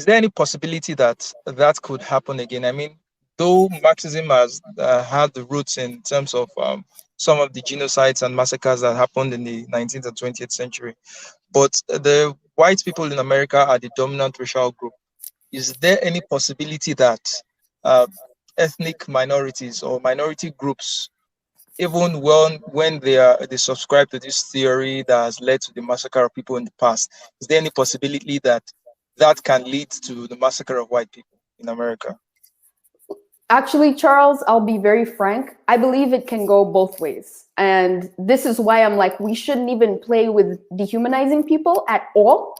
there any possibility that that could happen again? I mean, though Marxism has had the roots in terms of some of the genocides and massacres that happened in the 19th and 20th century, but the white people in America are the dominant racial group. Is there any possibility that uh, ethnic minorities or minority groups, even when they subscribe to this theory that has led to the massacre of people in the past, is there any possibility that that can lead to the massacre of white people in America? Actually, Charles, I'll be very frank. I believe it can go both ways. And this is why I'm like, we shouldn't even play with dehumanizing people at all.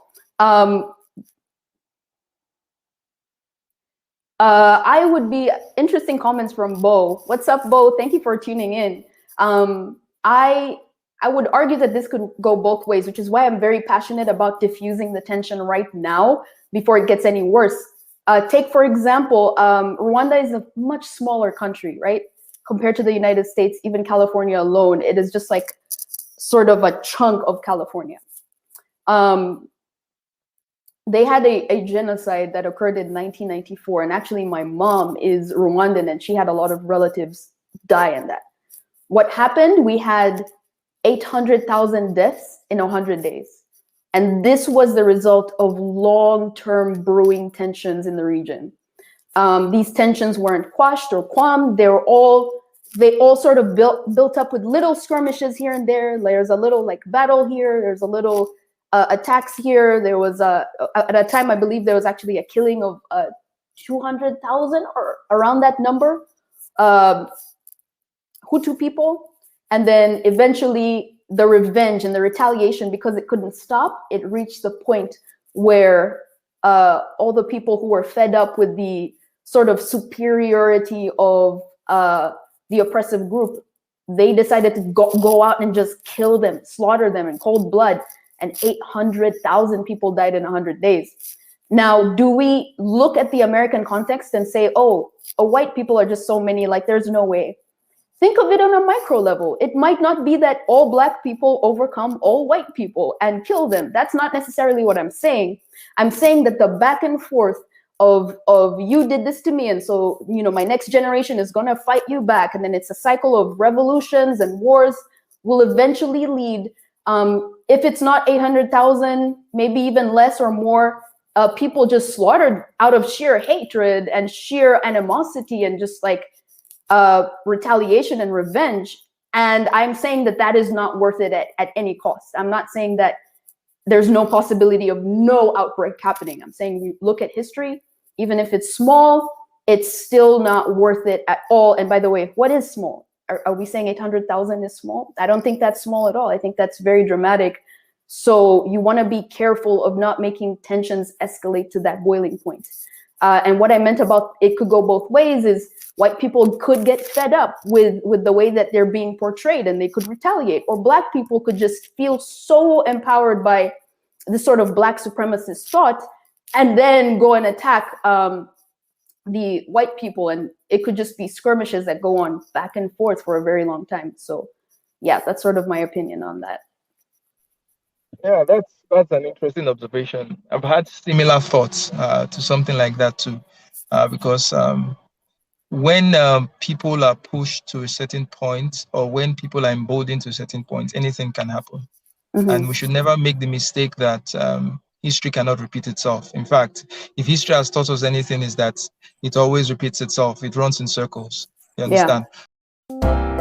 I would be interesting comments from Bo. What's up, Bo? Thank you for tuning in. I would argue that this could go both ways, which is why I'm very passionate about diffusing the tension right now before it gets any worse. Take, for example, Rwanda is a much smaller country, right? Compared to the United States, even California alone, it is just like sort of a chunk of California. They had a genocide that occurred in 1994. And actually my mom is Rwandan and she had a lot of relatives die in that. What happened? We had 800,000 deaths in 100 days. And this was the result of long-term brewing tensions in the region. These tensions weren't quashed or calmed. They all sort of built up with little skirmishes here and there. There's a little like battle here. There's a little attacks here. There was at a time, I believe there was actually a killing of 200,000 or around that number, Hutu people. And then eventually the revenge and the retaliation, because it couldn't stop, it reached the point where all the people who were fed up with the sort of superiority of the oppressive group, they decided to go out and just kill them, slaughter them in cold blood. And 800,000 people died in 100 days. Now, do we look at the American context and say, oh, white people are just so many, like there's no way? Think of it on a micro level. It might not be that all Black people overcome all white people and kill them. That's not necessarily what I'm saying. I'm saying that the back and forth of you did this to me, and so, you know, my next generation is gonna fight you back, and then it's a cycle of revolutions and wars will eventually lead, if it's not 800,000, maybe even less or more, people just slaughtered out of sheer hatred and sheer animosity and just like retaliation and revenge. And I'm saying that that is not worth it at any cost. I'm not saying that there's no possibility of no outbreak happening. I'm saying we look at history, even if it's small, it's still not worth it at all. And by the way, what is small? Are we saying 800,000 is small? I don't think that's small at all. I think that's very dramatic. So you want to be careful of not making tensions escalate to that boiling point. And what I meant about it could go both ways is white people could get fed up with the way that they're being portrayed and they could retaliate, or Black people could just feel so empowered by this sort of Black supremacist thought and then go and attack the white people, and it could just be skirmishes that go on back and forth for a very long time. So yeah, that's sort of my opinion on that. Yeah, that's an interesting observation. I've had similar thoughts to something like that too, because when people are pushed to a certain point, or when people are emboldened to a certain point, anything can happen. Mm-hmm. And we should never make the mistake that history cannot repeat itself. In fact, if history has taught us anything, is that it always repeats itself. It runs in circles. You understand? Yeah.